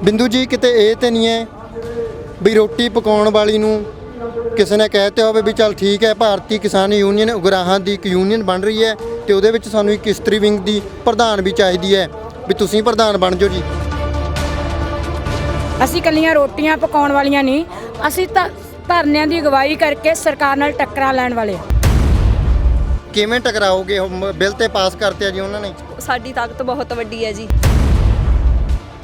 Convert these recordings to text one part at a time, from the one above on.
ਬਿੰਦੂ ਜੀ ਕਿਤੇ ਇਹ ਤੇ ਨਹੀਂ ਹੈ ਵੀ ਰੋਟੀ ਪਕਾਉਣ ਵਾਲੀ ਨੂੰ ਕਿਸੇ ਨੇ ਕਹਿ ਦਿੱਤਾ ਹੋਵੇ ਵੀ ਚੱਲ ਠੀਕ ਹੈ ਭਾਰਤੀ ਕਿਸਾਨ ਯੂਨੀਅਨ ਉਗਰਾਹਾਂ ਦੀ ਇੱਕ ਯੂਨੀਅਨ ਬਣ ਰਹੀ ਹੈ ਤੇ ਉਹਦੇ ਵਿੱਚ ਸਾਨੂੰ ਇੱਕ ਇਸਤਰੀ ਵਿੰਗ ਦੀ ਪ੍ਰਧਾਨ ਵੀ ਚਾਹੀਦੀ ਹੈ ਵੀ ਤੁਸੀਂ ਪ੍ਰਧਾਨ ਬਣ ਜਾਓ ਜੀ। ਅਸੀਂ ਕੱਲੀਆਂ ਰੋਟੀਆਂ ਪਕਾਉਣ ਵਾਲੀਆਂ ਨਹੀਂ, ਅਸੀਂ ਤਾਂ ਧਰਨਿਆਂ ਦੀ ਅਗਵਾਈ ਕਰਕੇ ਸਰਕਾਰ ਨਾਲ ਟੱਕਰਾਂ ਲੈਣ ਵਾਲੇ। ਕਿਵੇਂ ਟਕਰਾਓਗੇ? ਬਿੱਲ ਤੇ ਪਾਸ ਕਰਤੇ ਆ ਜੀ ਉਹਨਾਂ ਨੇ। ਸਾਡੀ ਤਾਕਤ ਬਹੁਤ ਵੱਡੀ ਹੈ ਜੀ।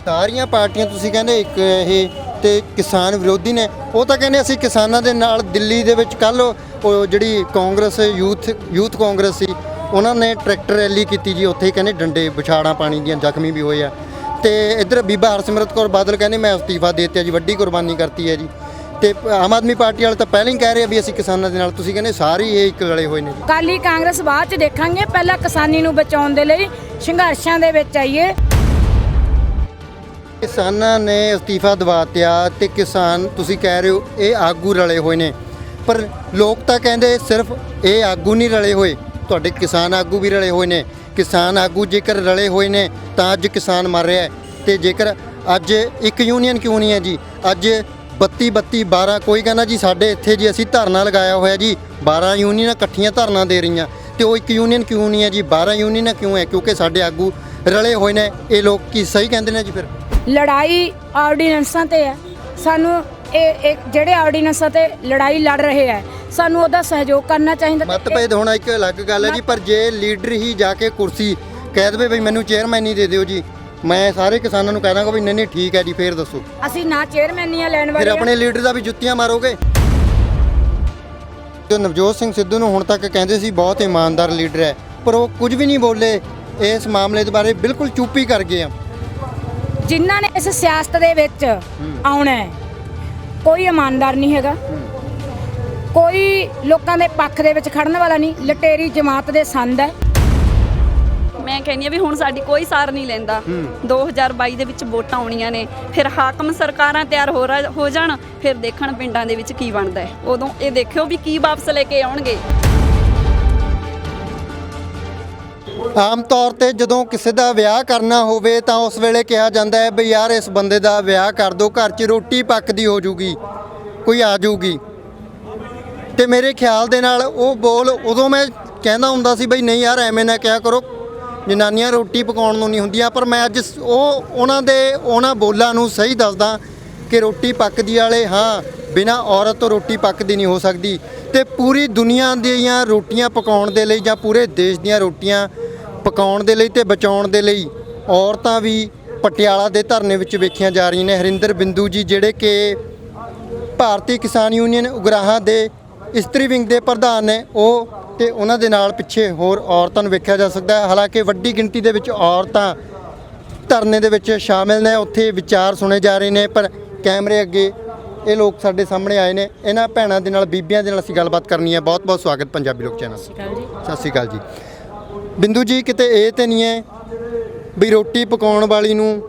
ਸਾਰੀਆਂ ਪਾਰਟੀਆਂ ਤੁਸੀਂ ਕਹਿੰਦੇ ਇੱਕ ਇਹ ਤੇ ਕਿਸਾਨ ਵਿਰੋਧੀ ਨੇ, ਉਹ ਤਾਂ ਕਹਿੰਦੇ ਅਸੀਂ ਕਿਸਾਨਾਂ ਦੇ ਨਾਲ। ਦਿੱਲੀ ਦੇ ਵਿੱਚ ਕੱਲ ਉਹ ਜਿਹੜੀ ਕਾਂਗਰਸ ਯੂਥ ਕਾਂਗਰਸ ਸੀ ਉਹਨਾਂ ਨੇ ਟਰੈਕਟਰ ਰੈਲੀ ਕੀਤੀ ਜੀ, ਉੱਥੇ ਹੀ ਕਹਿੰਦੇ ਡੰਡੇ ਵਿਛਾੜਾਂ ਪਾਣੀ ਦੀਆਂ, ਜ਼ਖਮੀ ਵੀ ਹੋਏ ਆ। ਤੇ ਇੱਧਰ ਬੀਬਾ ਹਰਸਿਮਰਤ ਕੌਰ ਬਾਦਲ ਕਹਿੰਦੇ ਮੈਂ ਅਸਤੀਫਾ ਦੇ ਦਿੱਤਾ ਜੀ, ਵੱਡੀ ਕੁਰਬਾਨੀ ਕਰਤੀ ਹੈ ਜੀ। ਤੇ ਆਮ ਆਦਮੀ ਪਾਰਟੀ ਵਾਲੇ ਤਾਂ ਪਹਿਲਾਂ ਹੀ ਕਹਿ ਰਹੇ ਆ ਵੀ ਅਸੀਂ ਕਿਸਾਨਾਂ ਦੇ ਨਾਲ, ਤੁਸੀਂ ਕਹਿੰਦੇ ਸਾਰੇ ਇਹ ਇੱਕ ਲੜੇ ਹੋਏ ਨੇ ਜੀ। ਅਕਾਲੀ ਕਾਂਗਰਸ ਬਾਅਦ ਚ ਦੇਖਾਂਗੇ, ਪਹਿਲਾਂ ਕਿਸਾਨੀ ਨੂੰ ਬਚਾਉਣ ਦੇ ਲਈ ਸੰਘਰਸ਼ਾਂ ਦੇ ਵਿੱਚ ਆਈਏ। ਕਿਸਾਨਾਂ ਨੇ ਅਸਤੀਫਾ ਦਵਾਤਿਆ ਤੇ ਕਿਸਾਨ ਤੁਸੀਂ ਕਹਿ ਰਹੇ ਹੋ ਇਹ ਆਗੂ ਰਲੇ ਹੋਏ ਨੇ, ਪਰ ਲੋਕ ਤਾਂ ਕਹਿੰਦੇ ਸਿਰਫ ਇਹ ਆਗੂ ਨਹੀਂ ਰਲੇ ਹੋਏ, ਤੁਹਾਡੇ ਕਿਸਾਨ ਆਗੂ ਵੀ ਰਲੇ ਹੋਏ ਨੇ। ਕਿਸਾਨ ਆਗੂ ਜੇਕਰ ਰਲੇ ਹੋਏ ਨੇ ਤਾਂ ਅੱਜ ਕਿਸਾਨ ਮਰ ਰਿਹਾ ਹੈ। ਤੇ ਜੇਕਰ ਅੱਜ ਇੱਕ ਯੂਨੀਅਨ ਕਿਉਂ ਨਹੀਂ ਹੈ ਜੀ, ਅੱਜ 32 12 ਕੋਈ ਕਹਿੰਦਾ ਜੀ ਸਾਡੇ ਇੱਥੇ ਜੀ ਅਸੀਂ ਧਰਨਾ ਲਗਾਇਆ ਹੋਇਆ ਜੀ, 12 ਯੂਨੀਅਨਾਂ ਇਕੱਠੀਆਂ ਧਰਨਾ ਦੇ ਰਹੀਆਂ ਤੇ ਉਹ ਇੱਕ ਯੂਨੀਅਨ ਕਿਉਂ ਨਹੀਂ ਹੈ ਜੀ, 12 ਯੂਨੀਅਨਾਂ ਕਿਉਂ ਹੈ? ਕਿਉਂਕਿ ਸਾਡੇ ਆਗੂ ਰਲੇ ਹੋਏ ਨੇ। ਇਹ ਲੋਕ ਕੀ ਸਹੀ ਕਹਿੰਦੇ ਨੇ ਜੀ? ਫਿਰ ਲੜਾਈ ਆਰਡੀਨੈਂਸਾਂ ਤੇ ਹੈ, ਸਾਨੂੰ ਇਹ ਜਿਹੜੇ ਆਰਡੀਨੈਂਸਾਂ ਤੇ ਲੜਾਈ ਲੜ ਰਹੇ ਹੈ ਸਾਨੂੰ ਉਹਦਾ ਸਹਿਯੋਗ ਕਰਨਾ ਚਾਹੀਦਾ। ਮਤਭੇਦ ਹੋਣਾ ਇੱਕ ਅਲੱਗ ਗੱਲ ਹੈ ਜੀ, ਪਰ ਜੇ ਲੀਡਰ ਹੀ ਜਾ ਕੇ ਕੁਰਸੀ ਕਹਿ ਦੇਵੇ ਬਈ ਮੈਨੂੰ ਚੇਅਰਮੈਨੀ ਦੇ ਦਿਓ ਜੀ, ਮੈਂ ਸਾਰੇ ਕਿਸਾਨਾਂ ਨੂੰ ਕਹਿ ਦਾਂਗਾ ਵੀ ਨਹੀਂ ਠੀਕ ਹੈ ਜੀ, ਫੇਰ ਦੱਸੋ ਅਸੀਂ ਨਾ ਚੇਅਰਮੈਨੀਆਂ ਲੈਣ ਵਾਲੇ। ਫਿਰ ਆਪਣੇ ਲੀਡਰ ਦਾ ਵੀ ਜੁੱਤੀਆਂ ਮਾਰੋਗੇ। ਜੋ ਨਵਜੋਤ ਸਿੰਘ ਸਿੱਧੂ ਨੂੰ ਹੁਣ ਤੱਕ ਕਹਿੰਦੇ ਸੀ ਬਹੁਤ ਇਮਾਨਦਾਰ ਲੀਡਰ ਹੈ, ਪਰ ਉਹ ਕੁਝ ਵੀ ਨਹੀਂ ਬੋਲੇ ਇਸ ਮਾਮਲੇ ਦੇ ਬਾਰੇ, ਬਿਲਕੁਲ ਚੁੱਪ ਹੀ ਕਰ ਗਏ ਆ। ਜਿਨ੍ਹਾਂ ਨੇ ਇਸ ਸਿਆਸਤ ਦੇ ਵਿੱਚ ਆਉਣਾ ਹੈ ਕੋਈ ਇਮਾਨਦਾਰ ਨਹੀਂ ਹੈਗਾ, ਕੋਈ ਲੋਕਾਂ ਦੇ ਪੱਖ ਦੇ ਵਿੱਚ ਖੜਨ ਵਾਲਾ ਨਹੀਂ, ਲਟੇਰੀ ਜਮਾਤ ਦੇ ਸੰਦ ਹੈ। ਮੈਂ ਕਹਿੰਦੀ ਆ ਵੀ ਹੁਣ ਸਾਡੀ ਕੋਈ ਸਾਰ ਨਹੀਂ ਲੈਂਦਾ। 2022 ਦੇ ਵਿੱਚ ਵੋਟਾਂ ਆਉਣੀਆਂ ਨੇ, ਫਿਰ ਹਾਕਮ ਸਰਕਾਰਾਂ ਤਿਆਰ ਹੋ ਜਾਣ, ਫਿਰ ਦੇਖਣ ਪਿੰਡਾਂ ਦੇ ਵਿੱਚ ਕੀ ਬਣਦਾ ਹੈ। ਉਦੋਂ ਇਹ ਦੇਖਿਓ ਵੀ ਕੀ ਵਾਪਸ ਲੈ ਕੇ ਆਉਣਗੇ। ਆਮ ਤੌਰ ਤੇ ਜਦੋਂ ਕਿਸੇ ਦਾ ਵਿਆਹ ਕਰਨਾ ਹੋਵੇ ਤਾਂ ਉਸ ਵੇਲੇ ਕਿਹਾ ਜਾਂਦਾ ਹੈ ਵੀ ਯਾਰ ਇਸ ਬੰਦੇ ਦਾ ਵਿਆਹ ਕਰ ਦਿਓ, ਘਰ 'ਚ ਰੋਟੀ ਪੱਕਦੀ ਹੋ ਜੂਗੀ, ਕੋਈ ਆ ਜੂਗੀ। ਤੇ ਮੇਰੇ ਖਿਆਲ ਦੇ ਨਾਲ ਉਹ ਬੋਲ ਉਦੋਂ ਮੈਂ ਕਹਿੰਦਾ ਹੁੰਦਾ ਸੀ ਬਈ ਨਹੀਂ ਯਾਰ ਐਵੇਂ ਨਾ ਕਿਹਾ ਕਰੋ, ਜਨਾਨੀਆਂ ਰੋਟੀ ਪਕਾਉਣ ਨੂੰ ਨਹੀਂ ਹੁੰਦੀਆਂ। ਪਰ ਮੈਂ ਅੱਜ ਉਹਨਾਂ ਬੋਲਾਂ ਨੂੰ ਸਹੀ ਦੱਸਦਾ ਕਿ ਰੋਟੀ ਪੱਕਦੀ ਵਾਲੇ ਹਾਂ, ਬਿਨਾਂ ਔਰਤ ਤੋਂ ਰੋਟੀ ਪੱਕਦੀ ਨਹੀਂ ਹੋ ਸਕਦੀ। ਤੇ ਪੂਰੀ ਦੁਨੀਆ ਦੀਆਂ ਰੋਟੀਆਂ ਪਕਾਉਣ ਦੇ ਲਈ ਜਾਂ ਪੂਰੇ ਦੇਸ਼ ਦੀਆਂ ਰੋਟੀਆਂ ਪਕਾਉਣ ਦੇ ਲਈ ਤੇ ਬਚਾਉਣ ਦੇ ਲਈ ਔਰਤਾਂ ਵੀ ਪਟਿਆਲਾ ਦੇ ਧਰਨੇ ਵਿੱਚ ਵੇਖੀਆਂ ਜਾ ਰਹੀਆਂ ਨੇ। ਹਰਿੰਦਰ ਬਿੰਦੂ ਜੀ ਜਿਹੜੇ ਕਿ ਭਾਰਤੀ ਕਿਸਾਨ ਯੂਨੀਅਨ ਉਗਰਾਹਾਂ ਦੇ ਇਸਤਰੀ ਵਿੰਗ ਦੇ ਪ੍ਰਧਾਨ ਨੇ, ਉਹ ਤੇ ਉਹਨਾਂ ਦੇ ਨਾਲ ਪਿੱਛੇ ਹੋਰ ਔਰਤਾਂ ਨੂੰ ਵੇਖਿਆ ਜਾ ਸਕਦਾ ਹੈ। ਹਾਲਾਂਕਿ ਵੱਡੀ ਗਿਣਤੀ ਦੇ ਵਿੱਚ ਔਰਤਾਂ ਧਰਨੇ ਦੇ ਵਿੱਚ ਸ਼ਾਮਿਲ ਨੇ, ਉੱਥੇ ਵਿਚਾਰ ਸੁਣੇ ਜਾ ਰਹੇ ਨੇ, ਪਰ ਕੈਮਰੇ ਅੱਗੇ ਇਹ ਲੋਕ ਸਾਡੇ ਸਾਹਮਣੇ ਆਏ ਨੇ। ਇਹਨਾਂ ਭੈਣਾਂ ਦੇ ਨਾਲ, ਬੀਬੀਆਂ ਦੇ ਨਾਲ ਅਸੀਂ ਗੱਲਬਾਤ ਕਰਨੀ ਹੈ। ਬਹੁਤ ਬਹੁਤ ਸਵਾਗਤ ਪੰਜਾਬੀ ਲੋਕ ਚੈਨਲ। ਸਤਿ ਸ਼੍ਰੀ ਅਕਾਲ ਜੀ। ਬਿੰਦੂ ਜੀ ਕਿਤੇ ਇਹ ਤੇ ਨਹੀਂ ਹੈ ਵੀ ਰੋਟੀ ਪਕਾਉਣ ਵਾਲੀ ਨੂੰ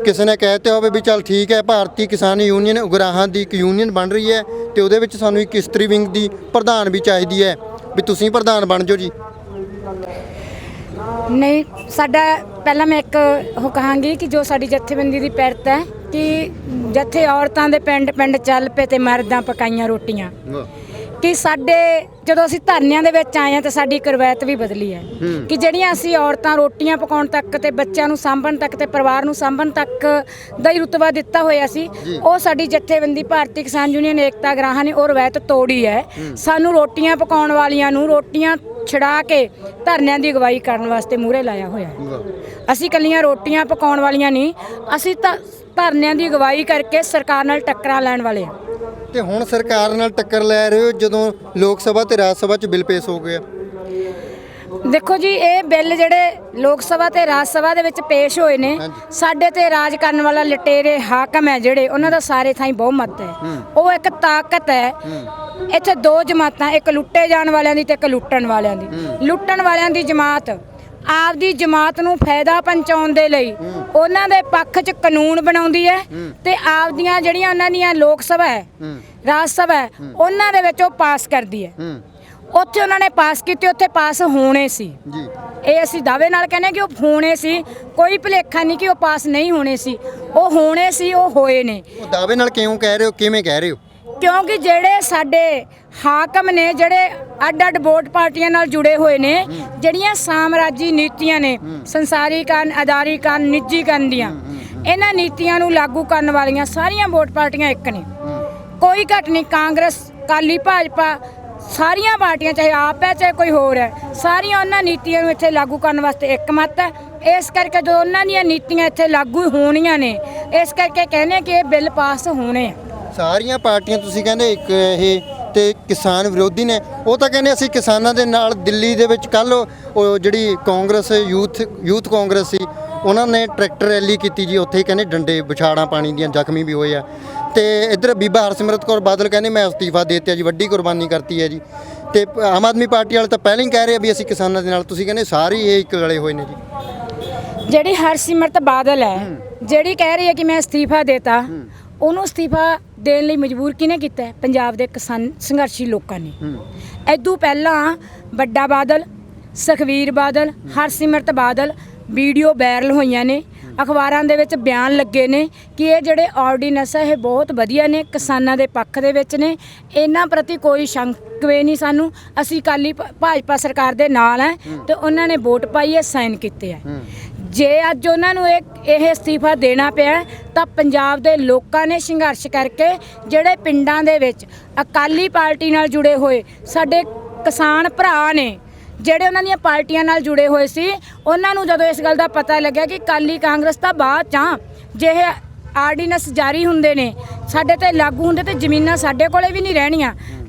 ਕਿਸੇ ਨੇ ਕਹਿ ਦਿੱਤਾ ਹੋਵੇ ਵੀ ਚੱਲ ਠੀਕ ਹੈ ਭਾਰਤੀ ਕਿਸਾਨ ਯੂਨੀਅਨ ਉਗਰਾਹਾਂ ਦੀ ਇੱਕ ਯੂਨੀਅਨ ਬਣ ਰਹੀ ਹੈ ਤੇ ਉਹਦੇ ਵਿੱਚ ਸਾਨੂੰ ਇੱਕ ਇਸਤਰੀ ਵਿੰਗ ਦੀ ਪ੍ਰਧਾਨ ਵੀ ਚਾਹੀਦੀ ਹੈ ਵੀ ਤੁਸੀਂ ਪ੍ਰਧਾਨ ਬਣ ਜਾਓ ਜੀ। ਨਹੀਂ, ਸਾਡਾ ਪਹਿਲਾਂ ਮੈਂ ਇੱਕ ਉਹ ਕਹਾਂਗੀ ਕਿ ਜੋ ਸਾਡੀ ਜਥੇਬੰਦੀ ਦੀ ਪਿਰਤ ਹੈ ਕਿ ਜਿੱਥੇ ਔਰਤਾਂ ਦੇ ਪਿੰਡ ਪਿੰਡ ਚੱਲ ਪਏ ਤੇ ਮਰਦਾਂ ਪਕਾਈਆਂ ਰੋਟੀਆਂ, ਕਿ ਸਾਡੇ ਜਦੋਂ ਅਸੀਂ ਧਰਨਿਆਂ ਦੇ ਵਿੱਚ ਆਏ ਹਾਂ ਤਾਂ ਸਾਡੀ ਇੱਕ ਰਵਾਇਤ ਵੀ ਬਦਲੀ ਹੈ ਕਿ ਜਿਹੜੀਆਂ ਅਸੀਂ ਔਰਤਾਂ ਰੋਟੀਆਂ ਪਕਾਉਣ ਤੱਕ ਤੇ ਬੱਚਿਆਂ ਨੂੰ ਸਾਂਭਣ ਤੱਕ ਤੇ ਪਰਿਵਾਰ ਨੂੰ ਸਾਂਭਣ ਤੱਕ ਦਾ ਹੀ ਰੁਤਬਾ ਦਿੱਤਾ ਹੋਇਆ ਸੀ, ਉਹ ਸਾਡੀ ਜਥੇਬੰਦੀ ਭਾਰਤੀ ਕਿਸਾਨ ਯੂਨੀਅਨ ਏਕਤਾ ਉਗਰਾਹਾਂ ਨੇ ਉਹ ਰਵਾਇਤ ਤੋੜੀ ਹੈ। ਸਾਨੂੰ ਰੋਟੀਆਂ ਪਕਾਉਣ ਵਾਲੀਆਂ ਨੂੰ ਰੋਟੀਆਂ ਛੁਡਾ ਕੇ ਧਰਨਿਆਂ ਦੀ ਅਗਵਾਈ ਕਰਨ ਵਾਸਤੇ ਮੂਹਰੇ ਲਾਇਆ ਹੋਇਆ ਹੈ। ਅਸੀਂ ਕੱਲੀਆਂ ਰੋਟੀਆਂ ਪਕਾਉਣ ਵਾਲੀਆਂ ਨਹੀਂ, ਅਸੀਂ ਤਾਂ ਧਰਨਿਆਂ ਦੀ ਅਗਵਾਈ ਕਰਕੇ ਸਰਕਾਰ ਨਾਲ ਟੱਕਰਾਂ ਲੈਣ ਵਾਲੇ ਹਾਂ। ਤੇ ਹੁਣ ਸਰਕਾਰ ਨਾਲ ਟੱਕਰ ਲੈ ਰਹੇ ਹੋ ਜਦੋਂ ਲੋਕ ਸਭਾ ਤੇ ਰਾਜ ਸਭਾ 'ਚ ਬਿੱਲ ਪੇਸ਼ ਹੋ ਗਿਆ। ਦੇਖੋ ਜੀ, ਇਹ ਬਿੱਲ ਜਿਹੜੇ ਲੋਕ ਸਭਾ ਤੇ ਰਾਜ ਸਭਾ ਦੇ ਵਿੱਚ ਪੇਸ਼ ਹੋਏ ਨੇ, ਸਾਡੇ ਤੇ ਰਾਜ ਕਰਨ ਵਾਲਾ ਲਟੇਰੇ ਹਾਕਮ ਹੈ ਜਿਹੜੇ, ਉਹਨਾਂ ਦਾ ਸਾਰੇ ਥਾਈਂ ਬਹੁਮਤ ਹੈ। ਉਹ ਇੱਕ ਤਾਕਤ ਹੈ। ਇੱਥੇ ਦੋ ਜਮਾਤਾਂ, ਇੱਕ ਲੁੱਟੇ ਜਾਣ ਵਾਲਿਆਂ ਦੀ ਤੇ ਇੱਕ ਲੁੱਟਣ ਵਾਲਿਆਂ ਦੀ। ਲੁੱਟਣ ਵਾਲਿਆਂ ਦੀ ਜਮਾਤ ਆਪਦੀ ਜਮਾਤ ਨੂੰ ਫਾਇਦਾ ਪਹੁੰਚਾਉਣ ਦੇ ਲਈ ਉਹਨਾਂ ਦੇ ਪੱਖ 'ਚ ਕਾਨੂੰਨ ਬਣਾਉਂਦੀ ਹੈ ਤੇ ਆਪਦੀਆਂ ਜਿਹੜੀਆਂ ਉਹਨਾਂ ਦੀਆਂ ਲੋਕ ਸਭਾ ਹੈ, ਰਾਜ ਸਭਾ ਹੈ, ਉਹਨਾਂ ਦੇ ਵਿੱਚ ਉਹ ਪਾਸ ਕਰਦੀ ਹੈ। ਉੱਥੇ ਉਹਨਾਂ ਨੇ ਪਾਸ ਕੀਤੇ, ਉੱਥੇ ਪਾਸ ਹੋਣੇ ਸੀ ਜੀ। ਇਹ ਅਸੀਂ ਦਾਅਵੇ ਨਾਲ ਕਹਿੰਦੇ ਕਿ ਉਹ ਹੋਣੇ ਸੀ, ਕੋਈ ਭੁਲੇਖਾ ਨਹੀਂ ਕਿ ਉਹ ਪਾਸ ਨਹੀਂ ਹੋਣੇ ਸੀ, ਉਹ ਹੋਣੇ ਸੀ, ਉਹ ਹੋਏ ਨੇ। ਉਹ ਦਾਅਵੇ ਨਾਲ ਕਿਉਂ ਕਹਿ ਰਹੇ ਹੋ, ਕਿਵੇਂ ਕਹਿ ਰਹੇ ਹੋ? ਕਿਉਂਕਿ ਜਿਹੜੇ ਸਾਡੇ ਹਾਕਮ ਨੇ, ਜਿਹੜੇ ਅੱਡ-ਅੱਡ ਵੋਟ ਪਾਰਟੀਆਂ ਨਾਲ ਜੁੜੇ ਹੋਏ ਨੇ, ਜਿਹੜੀਆਂ ਸਾਮਰਾਜੀ ਨੀਤੀਆਂ ਨੇ, ਸੰਸਾਰੀਕਰਨ, ਆਧਾਰੀਕਰਨ, ਨਿੱਜੀਕਰਨ ਦੀਆਂ, ਇਹਨਾਂ ਨੀਤੀਆਂ ਨੂੰ ਲਾਗੂ ਕਰਨ ਵਾਲੀਆਂ ਸਾਰੀਆਂ ਵੋਟ ਪਾਰਟੀਆਂ ਇੱਕ ਨੇ, ਕੋਈ ਘੱਟ ਨਹੀਂ। ਕਾਂਗਰਸ, ਅਕਾਲੀ, ਭਾਜਪਾ, ਸਾਰੀਆਂ ਪਾਰਟੀਆਂ, ਚਾਹੇ ਆਪ ਹੈ ਚਾਹੇ ਕੋਈ ਹੋਰ ਹੈ, ਸਾਰੀਆਂ ਉਹਨਾਂ ਨੀਤੀਆਂ ਨੂੰ ਇੱਥੇ ਲਾਗੂ ਕਰਨ ਵਾਸਤੇ ਇੱਕ ਮਤ ਹੈ। ਇਸ ਕਰਕੇ ਜੋ ਉਹਨਾਂ ਦੀਆਂ ਨੀਤੀਆਂ ਇੱਥੇ ਲਾਗੂ ਹੋਣੀਆਂ ਨੇ, ਇਸ ਕਰਕੇ ਕਹਿੰਦੇ ਕਿ ਇਹ ਬਿੱਲ ਪਾਸ ਹੋਣੇ ਆ। ਸਾਰੀਆਂ ਪਾਰਟੀਆਂ ਤੁਸੀਂ ਕਹਿੰਦੇ ਇੱਕ ਇਹ ਤੇ ਕਿਸਾਨ ਵਿਰੋਧੀ ਨੇ, ਉਹ ਤਾਂ ਕਹਿੰਦੇ ਅਸੀਂ ਕਿਸਾਨਾਂ ਦੇ ਨਾਲ। ਦਿੱਲੀ ਦੇ ਵਿੱਚ ਕੱਲ ਉਹ ਜਿਹੜੀ ਕਾਂਗਰਸ ਯੂਥ ਕਾਂਗਰਸ ਸੀ, ਉਹਨਾਂ ਨੇ ਟਰੈਕਟਰ ਰੈਲੀ ਕੀਤੀ ਜੀ, ਉੱਥੇ ਹੀ ਕਹਿੰਦੇ ਡੰਡੇ ਵਿਛਾੜਾਂ ਪਾਣੀ ਦੀਆਂ, ਜ਼ਖਮੀ ਵੀ ਹੋਏ ਆ। ਤੇ ਇੱਧਰ ਬੀਬਾ ਹਰਸਿਮਰਤ ਕੌਰ ਬਾਦਲ ਕਹਿੰਦੇ ਮੈਂ ਅਸਤੀਫਾ ਦੇ ਦਿੱਤਾ ਜੀ, ਵੱਡੀ ਕੁਰਬਾਨੀ ਕਰਤੀ ਹੈ ਜੀ। ਤੇ ਆਮ ਆਦਮੀ ਪਾਰਟੀ ਵਾਲੇ ਤਾਂ ਪਹਿਲਾਂ ਹੀ ਕਹਿ ਰਹੇ ਆ ਵੀ ਅਸੀਂ ਕਿਸਾਨਾਂ ਦੇ ਨਾਲ, ਤੁਸੀਂ ਕਹਿੰਦੇ ਸਾਰੇ ਇਹ ਇੱਕ ਰਲੇ ਹੋਏ ਨੇ ਜੀ। ਜਿਹੜੀ ਹਰਸਿਮਰਤ ਬਾਦਲ ਹੈ, ਜਿਹੜੀ ਕਹਿ ਰਹੀ ਹੈ ਕਿ ਮੈਂ ਅਸਤੀਫਾ ਦੇਤਾ, ਉਹਨੂੰ ਅਸਤੀਫਾ ਦੇਣ ਲਈ ਮਜਬੂਰ ਕਿਹਨੇ ਕੀਤਾ ਹੈ? ਪੰਜਾਬ ਦੇ ਕਿਸਾਨ ਸੰਘਰਸ਼ੀ ਲੋਕਾਂ ਨੇ। ਇਦੋਂ ਪਹਿਲਾਂ ਵੱਡਾ ਬਾਦਲ, ਸੁਖਬੀਰ ਬਾਦਲ, ਹਰਸਿਮਰਤ ਬਾਦਲ ਵੀਡੀਓ ਵਾਇਰਲ ਹੋਈਆਂ ਨੇ, ਅਖਬਾਰਾਂ ਦੇ ਵਿੱਚ ਬਿਆਨ ਲੱਗੇ ਨੇ ਕਿ ਇਹ ਜਿਹੜੇ ਆਰਡੀਨੈਂਸ ਹੈ ਇਹ ਬਹੁਤ ਵਧੀਆ ਨੇ, ਕਿਸਾਨਾਂ ਦੇ ਪੱਖ ਦੇ ਵਿੱਚ ਨੇ, ਇਹਨਾਂ ਪ੍ਰਤੀ ਕੋਈ ਸ਼ੰਕਵੇ ਨਹੀਂ ਸਾਨੂੰ। ਅਸੀਂ ਅਕਾਲੀ ਭਾਜਪਾ ਸਰਕਾਰ ਦੇ ਨਾਲ ਹੈ ਤੇ ਉਹਨਾਂ ਨੇ ਵੋਟ ਪਾਈ ਹੈ, ਸਾਈਨ ਕੀਤੇ ਹੈ। ਜੇ ਅੱਜ ਉਹਨਾਂ ਨੂੰ ਇਹ ਅਸਤੀਫਾ ਦੇਣਾ ਪਿਆ ਤਾਂ ਪੰਜਾਬ ਦੇ ਲੋਕਾਂ ਨੇ ਸੰਘਰਸ਼ ਕਰਕੇ, ਜਿਹੜੇ ਪਿੰਡਾਂ ਦੇ ਵਿੱਚ ਅਕਾਲੀ ਪਾਰਟੀ ਨਾਲ ਜੁੜੇ ਹੋਏ ਸਾਡੇ ਕਿਸਾਨ ਭਰਾ ਨੇ, ਜਿਹੜੇ ਉਹਨਾਂ ਦੀਆਂ ਪਾਰਟੀਆਂ ਨਾਲ ਜੁੜੇ ਹੋਏ ਸੀ, ਉਹਨਾਂ ਨੂੰ ਜਦੋਂ ਇਸ ਗੱਲ ਦਾ ਪਤਾ ਲੱਗਿਆ ਕਿ ਅਕਾਲੀ ਕਾਂਗਰਸ ਤਾਂ ਬਾਅਦ 'ਚ ਆ, ਜੇ ਇਹ ਆਰਡੀਨੈਂਸ ਜਾਰੀ ਹੁੰਦੇ ਨੇ, ਸਾਡੇ ਤੇ ਲਾਗੂ ਹੁੰਦੇ, ਤੇ ਜ਼ਮੀਨਾਂ ਸਾਡੇ ਕੋਲੇ ਵੀ ਨਹੀਂ ਰਹਿਣੀਆਂ।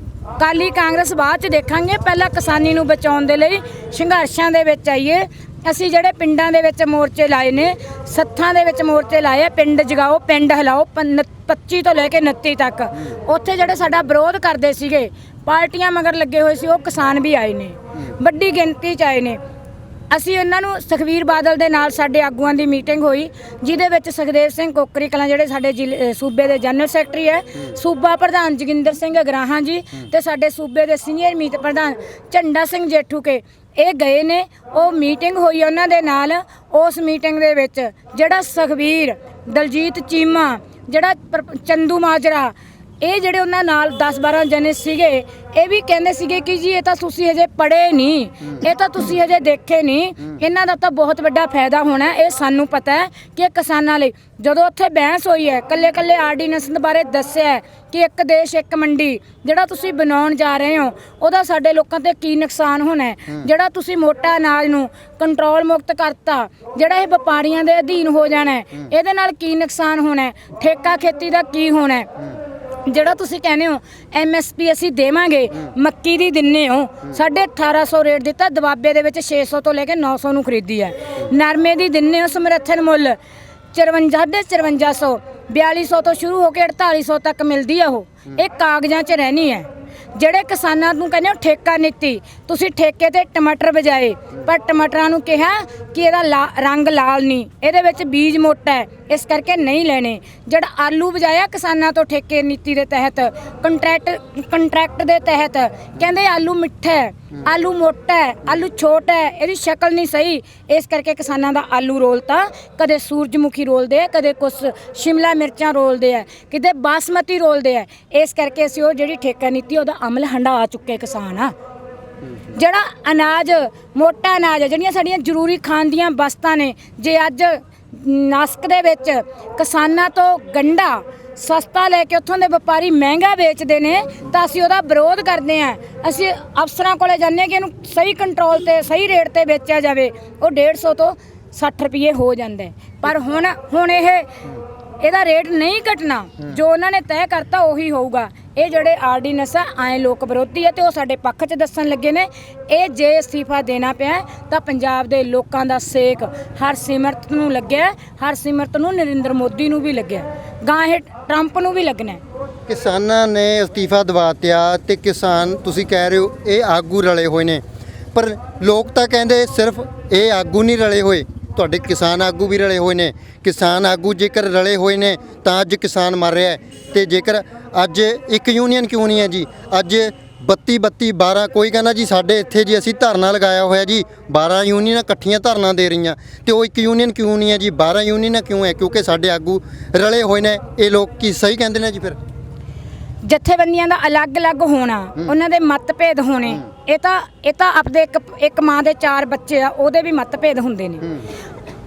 ਅਕਾਲੀ ਕਾਂਗਰਸ ਬਾਅਦ 'ਚ ਦੇਖਾਂਗੇ, ਪਹਿਲਾਂ ਕਿਸਾਨੀ ਨੂੰ ਬਚਾਉਣ ਦੇ ਲਈ ਸੰਘਰਸ਼ਾਂ ਦੇ ਵਿੱਚ ਆਈਏ। ਅਸੀਂ ਜਿਹੜੇ ਪਿੰਡਾਂ ਦੇ ਵਿੱਚ ਮੋਰਚੇ ਲਾਏ ਨੇ, ਸੱਥਾਂ ਦੇ ਵਿੱਚ ਮੋਰਚੇ ਲਾਏ, ਪਿੰਡ ਜਗਾਓ, ਪਿੰਡ ਹਿਲਾਓ, 25 ਤੋਂ ਲੈ ਕੇ 29 ਤੱਕ, ਉੱਥੇ ਜਿਹੜੇ ਸਾਡਾ ਵਿਰੋਧ ਕਰਦੇ ਸੀਗੇ, ਪਾਰਟੀਆਂ ਮਗਰ ਲੱਗੇ ਹੋਏ ਸੀ, ਉਹ ਕਿਸਾਨ ਵੀ ਆਏ ਨੇ, ਵੱਡੀ ਗਿਣਤੀ 'ਚ ਆਏ ਨੇ। ਅਸੀਂ ਉਹਨਾਂ ਨੂੰ, ਸੁਖਬੀਰ ਬਾਦਲ ਦੇ ਨਾਲ ਸਾਡੇ ਆਗੂਆਂ ਦੀ ਮੀਟਿੰਗ ਹੋਈ, ਜਿਹਦੇ ਵਿੱਚ ਸੁਖਦੇਵ ਸਿੰਘ ਕੋਕਰੀ ਕਲਾਂ ਜਿਹੜੇ ਸਾਡੇ ਸੂਬੇ ਦੇ ਜਨਰਲ ਸੈਕਟਰੀ ਹੈ, ਸੂਬਾ ਪ੍ਰਧਾਨ ਜੋਗਿੰਦਰ ਸਿੰਘ ਅਗਰਾਹਾਂ ਜੀ, ਤੇ ਸਾਡੇ ਸੂਬੇ ਦੇ ਸੀਨੀਅਰ ਮੀਤ ਪ੍ਰਧਾਨ ਝੰਡਾ ਸਿੰਘ ਜੇਠੂਕੇ, ਇਹ ਗਏ ਨੇ। ਉਹ ਮੀਟਿੰਗ ਹੋਈ ਉਹਨਾਂ ਦੇ ਨਾਲ। ਉਸ ਮੀਟਿੰਗ ਦੇ ਵਿੱਚ ਜਿਹੜਾ ਸੁਖਬੀਰ, ਦਲਜੀਤ ਚੀਮਾ, ਜਿਹੜਾ ਚੰਦੂ ਮਾਜਰਾ, ਇਹ ਜਿਹੜੇ ਉਹਨਾਂ ਨਾਲ 10-12 ਜਣੇ ਸੀਗੇ, ਇਹ ਵੀ ਕਹਿੰਦੇ ਸੀਗੇ ਕਿ ਜੀ ਇਹ ਤਾਂ ਤੁਸੀਂ ਹਜੇ ਪੜ੍ਹੇ ਨਹੀਂ, ਇਹ ਤਾਂ ਤੁਸੀਂ ਹਜੇ ਦੇਖੇ ਨਹੀਂ, ਇਹਨਾਂ ਦਾ ਤਾਂ ਬਹੁਤ ਵੱਡਾ ਫਾਇਦਾ ਹੋਣਾ। ਇਹ ਸਾਨੂੰ ਪਤਾ ਹੈ ਕਿ ਕਿਸਾਨਾਂ ਲਈ, ਜਦੋਂ ਉੱਥੇ ਬਹਿਸ ਹੋਈ ਹੈ, ਕੱਲੇ ਆਰਡੀਨੈਂਸ ਬਾਰੇ ਦੱਸਿਆ ਕਿ ਇੱਕ ਦੇਸ਼ ਇੱਕ ਮੰਡੀ ਜਿਹੜਾ ਤੁਸੀਂ ਬਣਾਉਣ ਜਾ ਰਹੇ ਹੋ, ਉਹਦਾ ਸਾਡੇ ਲੋਕਾਂ ਤੇ ਕੀ ਨੁਕਸਾਨ ਹੋਣਾ ਹੈ। ਜਿਹੜਾ ਤੁਸੀਂ ਮੋਟਾ ਅਨਾਜ ਨੂੰ ਕੰਟਰੋਲ ਮੁਕਤ ਕਰਤਾ, ਜਿਹੜਾ ਇਹ ਵਪਾਰੀਆਂ ਦੇ ਅਧੀਨ ਹੋ ਜਾਣਾ, ਇਹਦੇ ਨਾਲ ਕੀ ਨੁਕਸਾਨ ਹੋਣਾ, ਠੇਕਾ ਖੇਤੀ ਦਾ ਕੀ ਹੋਣਾ। ਜਿਹੜਾ ਤੁਸੀਂ ਕਹਿੰਦੇ ਹੋ MSP ਅਸੀਂ ਦੇਵਾਂਗੇ, ਮੱਕੀ ਦੀ ਦਿੰਨੇ ਹੋ, 1850 ਰੇਟ ਦਿੱਤਾ, ਦਬਾਬੇ ਦੇ ਵਿੱਚ 600 ਤੋਂ ਲੈ ਕੇ 900 ਨੂੰ ਖਰੀਦੀ ਹੈ। ਨਰਮੇ ਦੀ ਦਿੰਨੇ ਹੋ ਸਮਰਥਨ ਮੁੱਲ 5450, 4200 ਤੋਂ ਸ਼ੁਰੂ ਹੋ ਕੇ 4800 ਤੱਕ ਮਿਲਦੀ ਹੈ। ਉਹ ਇਹ ਕਾਗਜ਼ਾਂ 'ਚ ਰਹਿਣੀ ਹੈ। ਜਿਹੜੇ ਕਿਸਾਨਾਂ ਨੂੰ ਕਹਿੰਦੇ ਹੋ ਠੇਕਾ ਨੀਤੀ, ਤੁਸੀਂ ਠੇਕੇ ਤੇ ਟਮਾਟਰ ਬਜਾਏ, ਪਰ ਟਮਾਟਰਾਂ ਨੂੰ ਕਿਹਾ ਕਿ ਇਹਦਾ ਰੰਗ ਲਾਲ ਨਹੀਂ, ਇਹਦੇ ਵਿੱਚ ਬੀਜ ਮੋਟਾ ਹੈ, ਇਸ ਕਰਕੇ ਨਹੀਂ ਲੈਣੇ। ਜਿਹੜਾ ਆਲੂ ਬਜਾਇਆ ਕਿਸਾਨਾਂ ਤੋਂ ਠੇਕੇ ਨੀਤੀ ਦੇ ਤਹਿਤ, ਕੰਟਰੈਕਟ ਦੇ ਤਹਿਤ, ਕਹਿੰਦੇ ਆਲੂ ਮਿੱਠਾ ਹੈ, ਆਲੂ ਮੋਟਾ ਹੈ, ਆਲੂ ਛੋਟਾ ਹੈ, ਇਹਦੀ ਸ਼ਕਲ ਨਹੀਂ ਸਹੀ, ਇਸ ਕਰਕੇ ਕਿਸਾਨਾਂ ਦਾ ਆਲੂ ਰੋਲਤਾ। ਕਦੇ ਸੂਰਜਮੁਖੀ ਰੋਲਦੇ ਆ, ਕਦੇ ਕੁਛ ਸ਼ਿਮਲਾ ਮਿਰਚਾਂ ਰੋਲਦੇ ਆ, ਕਿਤੇ ਬਾਸਮਤੀ ਰੋਲਦੇ ਆ। ਇਸ ਕਰਕੇ ਅਸੀਂ ਉਹ ਜਿਹੜੀ ਠੇਕਾ ਨੀਤੀ ਉਹਦਾ ਅਮਲ ਹੰਢਾ ਚੁੱਕੇ ਕਿਸਾਨ ਆ। ਜਿਹੜਾ ਅਨਾਜ, ਮੋਟਾ ਅਨਾਜ ਹੈ, ਜਿਹੜੀਆਂ ਸਾਡੀਆਂ ਜ਼ਰੂਰੀ ਖਾਣ ਦੀਆਂ ਵਸਤਾਂ ਨੇ, ਜੇ ਅੱਜ ਨਾਸਕ ਦੇ ਵਿੱਚ ਕਿਸਾਨਾਂ ਤੋਂ ਗੰਢਾ ਸਸਤਾ ਲੈ ਕੇ ਉੱਥੋਂ ਦੇ ਵਪਾਰੀ ਮਹਿੰਗਾ ਵੇਚਦੇ ਨੇ, ਤਾਂ ਅਸੀਂ ਉਹਦਾ ਵਿਰੋਧ ਕਰਦੇ ਹਾਂ। ਅਸੀਂ ਅਫਸਰਾਂ ਕੋਲੇ ਜਾਂਦੇ ਹਾਂ ਕਿ ਇਹਨੂੰ ਸਹੀ ਕੰਟਰੋਲ ਤੇ ਸਹੀ ਰੇਟ ਤੇ ਵੇਚਿਆ ਜਾਵੇ। ਉਹ 150 ਤੋਂ 60 ਰੁਪਏ ਹੋ ਜਾਂਦਾ, ਪਰ ਹੁਣ ਇਹਦਾ ਰੇਟ ਨਹੀਂ ਘਟਣਾ, ਜੋ ਉਹਨਾਂ ਨੇ ਤੈਅ ਕਰਤਾ ਉਹੀ ਹੋਊਗਾ। ਇਹ ਜਿਹੜੇ ਆਰਡੀਨੈਂਸ ਆ, ਐਂ ਲੋਕ ਵਿਰੋਧੀ ਹੈ ਤੇ ਉਹ ਸਾਡੇ ਪੱਖ 'ਚ ਦੱਸਣ ਲੱਗੇ ਨੇ। ਇਹ ਜੇ ਅਸਤੀਫਾ ਦੇਣਾ ਪਿਆ ਤਾਂ ਪੰਜਾਬ ਦੇ ਲੋਕਾਂ ਦਾ ਸੇਕ ਹਰਸਿਮਰਤ ਨੂੰ ਲੱਗਿਆ, ਹਰਸਿਮਰਤ ਨੂੰ, ਨਰਿੰਦਰ ਮੋਦੀ ਨੂੰ ਵੀ ਲੱਗਿਆ, ਗਾਂ ਇਹ ਟਰੰਪ ਨੂੰ ਵੀ ਲੱਗਣਾ। ਕਿਸਾਨਾਂ ਨੇ ਅਸਤੀਫਾ ਦਵਾਤਿਆ ਤੇ ਕਿਸਾਨ, ਤੁਸੀਂ ਕਹਿ ਰਹੇ ਹੋ ਇਹ ਆਗੂ ਰਲੇ ਹੋਏ ਨੇ, ਪਰ ਲੋਕ ਤਾਂ ਕਹਿੰਦੇ ਸਿਰਫ ਇਹ ਆਗੂ ਨਹੀਂ ਰਲੇ ਹੋਏ, ਤੁਹਾਡੇ ਕਿਸਾਨ ਆਗੂ ਵੀ ਰਲੇ ਹੋਏ ਨੇ। ਕਿਸਾਨ ਆਗੂ ਜੇਕਰ ਰਲੇ ਹੋਏ ਨੇ ਤਾਂ ਅੱਜ ਕਿਸਾਨ ਮਰ ਰਿਹਾ ਹੈ, ਤੇ ਜੇਕਰ ਅੱਜ ਇੱਕ ਯੂਨੀਅਨ ਕਿਉਂ ਨਹੀਂ ਹੈ ਜੀ, ਅੱਜ 32 32 12 ਕੋਈ ਕਹਿੰਦਾ ਜੀ ਸਾਡੇ ਇੱਥੇ ਜੀ ਅਸੀਂ ਧਰਨਾ ਲਗਾਇਆ ਹੋਇਆ ਜੀ 12 ਯੂਨੀਅਨਾਂ ਇਕੱਠੀਆਂ ਧਰਨਾ ਦੇ ਰਹੀਆਂ ਤੇ ਉਹ ਇੱਕ ਯੂਨੀਅਨ ਕਿਉਂ ਨਹੀਂ ਹੈ ਜੀ 12 ਯੂਨੀਅਨਾਂ ਕਿਉਂ ਹੈ ਕਿਉਂਕਿ ਸਾਡੇ ਆਗੂ ਰਲੇ ਹੋਏ ਨੇ ਇਹ ਲੋਕ ਕੀ ਸਹੀ ਕਹਿੰਦੇ ਨੇ ਜੀ ਫਿਰ ਜਥੇਬੰਦੀਆਂ ਦਾ ਅਲੱਗ-ਅਲੱਗ ਹੋਣਾ ਉਹਨਾਂ ਦੇ ਮਤਭੇਦ ਹੋਣੇ ਇਹ ਤਾਂ ਆਪਦੇ ਇੱਕ ਮਾਂ ਦੇ 4 ਬੱਚੇ ਆ ਉਹਦੇ ਵੀ ਮਤਭੇਦ ਹੁੰਦੇ ਨੇ